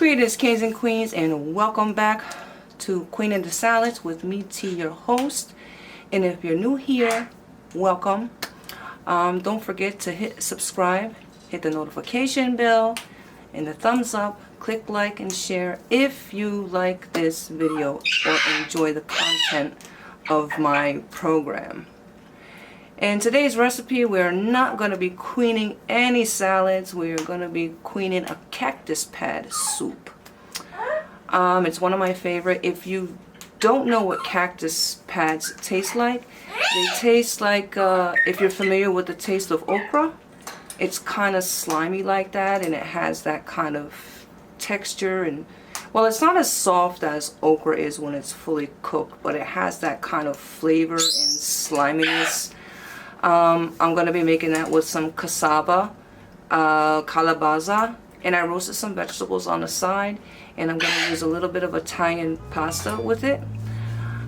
Greetings, kings and queens, and welcome back to QueeningDaSalads with me, T, your host. And if you're new here, welcome. Don't forget to hit subscribe, hit the notification bell, and the thumbs up. Click like and share if you like this video or enjoy the content of my program. In today's recipe, we're not going to be queening any salads. We're going to be queening a cactus pad soup. It's one of my favorite. If you don't know what cactus pads taste like, they taste like, if you're familiar with the taste of okra, it's kind of slimy like that, and it has that kind of texture. And well, it's not as soft as okra is when it's fully cooked, but it has that kind of flavor and sliminess. I'm going to be making that with some cassava, calabaza, and I roasted some vegetables on the side, and I'm going to use a little bit of Italian pasta with it.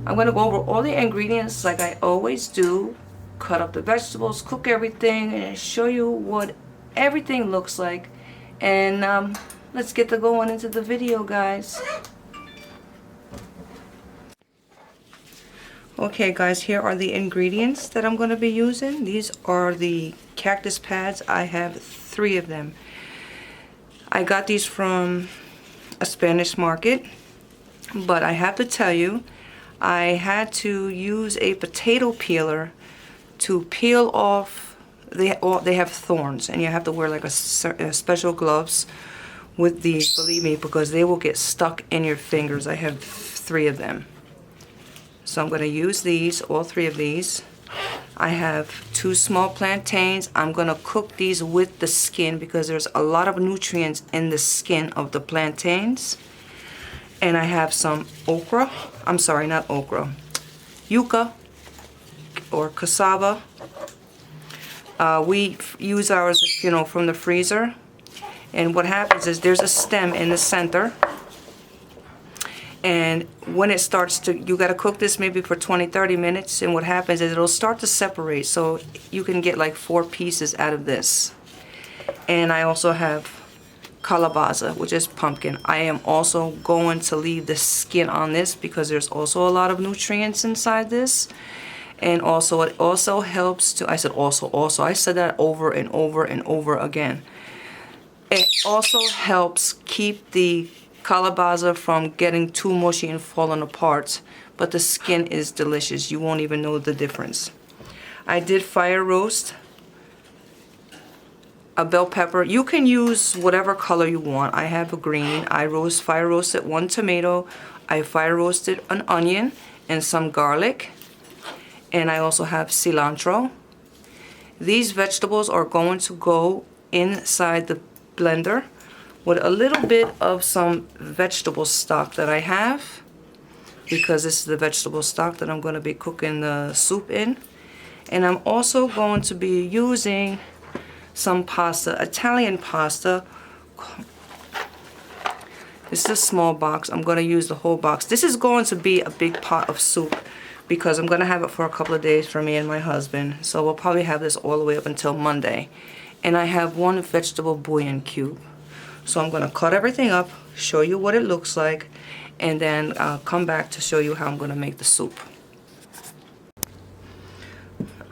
I'm going to go over all the ingredients like I always do, cut up the vegetables, cook everything, and show you what everything looks like. And let's get to going into the video, guys. Okay guys, here are the ingredients that I'm going to be using. These are the cactus pads. I have 3 of them. I got these from a Spanish market, but I have to tell you, I had to use a potato peeler to peel off. They have thorns, and you have to wear like a special gloves with these, believe me, because they will get stuck in your fingers. I have 3 of them. So I'm going to use these, all 3 of these. I have 2 small plantains. I'm going to cook these with the skin because there's a lot of nutrients in the skin of the plantains. And I have some okra. I'm sorry, not okra. Yuca or cassava. We use ours, from the freezer. And what happens is there's a stem in the center. And when it starts to, you got to cook this maybe for 20-30 minutes, and what happens is it'll start to separate, so you can get like 4 pieces out of this. And I also have calabaza, which is pumpkin. I am also going to leave the skin on this because there's also a lot of nutrients inside this. And also it also helps to, I said that over and over and over again. It also helps keep the calabaza from getting too mushy and falling apart, but the skin is delicious. You won't even know the difference. I did fire roast a bell pepper. You can use whatever color you want. I have a green. I fire roasted 1 tomato. I fire roasted an onion and some garlic, and I also have cilantro. These vegetables are going to go inside the blender with a little bit of some vegetable stock that I have, because this is the vegetable stock that I'm going to be cooking the soup in. And I'm also going to be using some pasta, Italian pasta. This is a small box. I'm going to use the whole box. This is going to be a big pot of soup because I'm going to have it for a couple of days for me and my husband. So we'll probably have this all the way up until Monday. And I have 1 vegetable bouillon cube. So I'm going to cut everything up, show you what it looks like, and then come back to show you how I'm going to make the soup.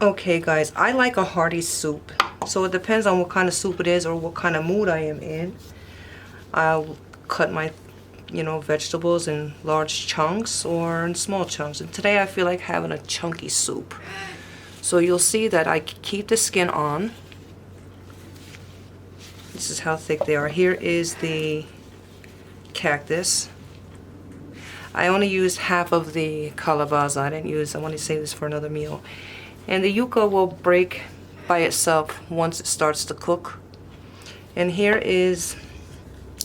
Okay guys, I like a hearty soup. So it depends on what kind of soup it is or what kind of mood I am in. I'll cut my vegetables in large chunks or in small chunks. And today I feel like having a chunky soup. So you'll see that I keep the skin on. This is how thick they are. Here is the cactus. I only used half of the calabaza. I want to save this for another meal. And the yuca will break by itself once it starts to cook. And here is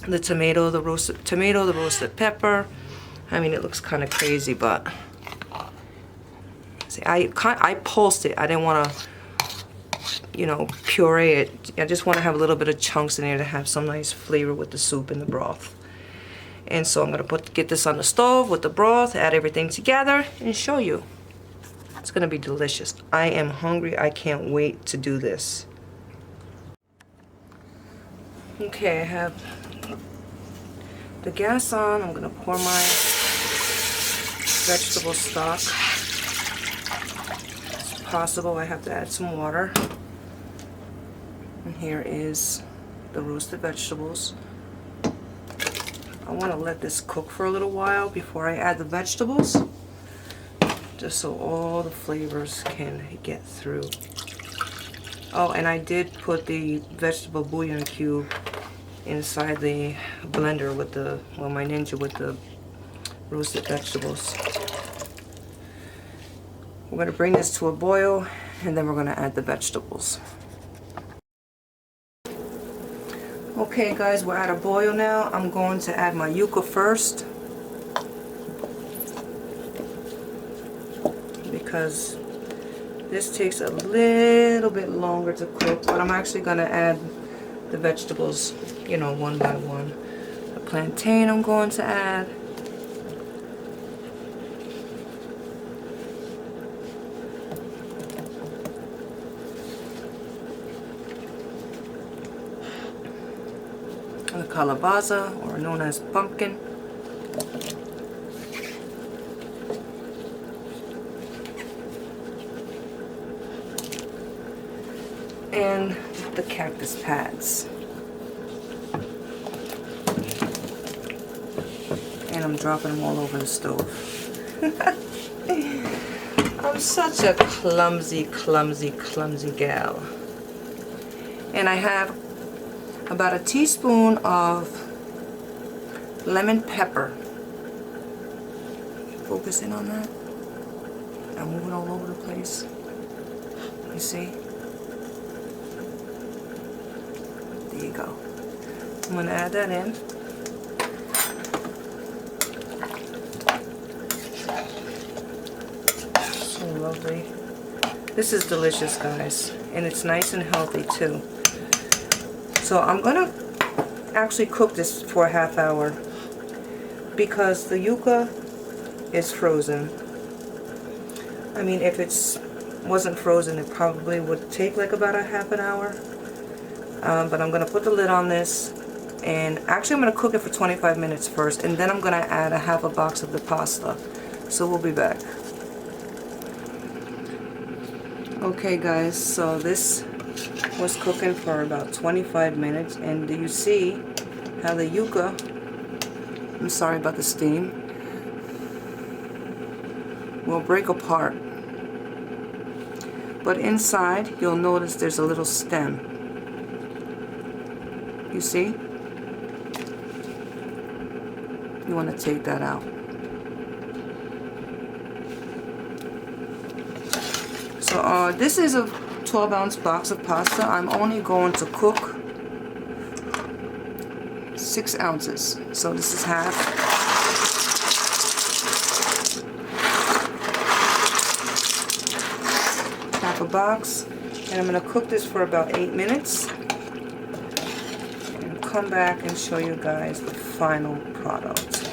the tomato, the roasted pepper. I mean, it looks kind of crazy, but see, I pulsed it. I didn't want to puree it. I just want to have a little bit of chunks in there to have some nice flavor with the soup and the broth. And so I'm going to get this on the stove with the broth, add everything together, and show you. It's going to be delicious. I am hungry. I can't wait to do this. Okay, I have the gas on. I'm going to pour my vegetable stock. It's possible I have to add some water. And here is the roasted vegetables. I want to let this cook for a little while before I add the vegetables, just so all the flavors can get through. Oh, and I did put the vegetable bouillon cube inside the blender with the, well, my Ninja with the roasted vegetables. We're going to bring this to a boil, and then we're going to add the vegetables. Okay guys, we're at a boil now. I'm going to add my yuca first, because this takes a little bit longer to cook, but I'm actually going to add the vegetables, you know, one by one. The plantain I'm going to add. The calabaza, or known as pumpkin. And the cactus pads. And I'm dropping them all over the stove. I'm such a clumsy gal. And I have about a teaspoon of lemon pepper. Focus in on that. I'm moving all over the place. You see? There you go. I'm going to add that in. So lovely. This is delicious, guys. And it's nice and healthy too. So I'm going to actually cook this for a half hour, because the yuca is frozen. I mean, if it wasn't frozen, it probably would take like about a half an hour. But I'm going to put the lid on this, and actually I'm going to cook it for 25 minutes first, and then I'm going to add a half a box of the pasta. So we'll be back. Okay guys, so this was cooking for about 25 minutes, and do you see how the yuca, I'm sorry about the steam, will break apart. But inside you'll notice there's a little stem. You see? You want to take that out. So this is a 12-ounce box of pasta. I'm only going to cook 6 ounces. So this is half. Half a box. And I'm going to cook this for about 8 minutes. And come back and show you guys the final product.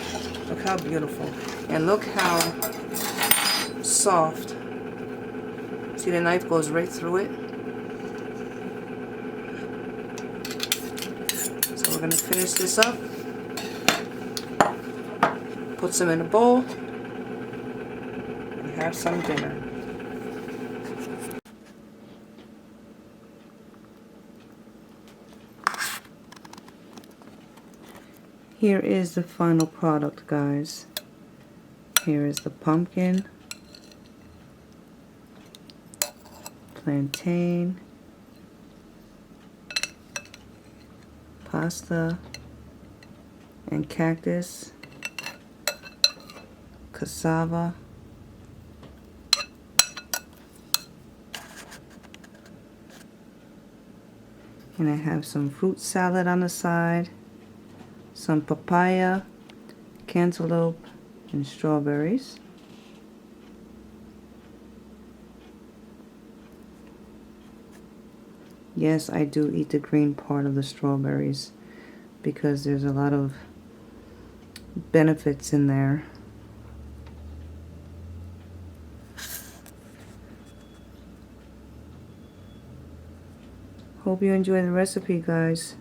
Look how beautiful. And look how soft. See, the knife goes right through it. So we're going to finish this up. Put some in a bowl. And have some dinner. Here is the final product, guys. Here is the pumpkin, plantain, pasta, and cactus, cassava, and I have some fruit salad on the side, some papaya, cantaloupe, and strawberries. Yes, I do eat the green part of the strawberries because there's a lot of benefits in there. Hope you enjoy the recipe, guys.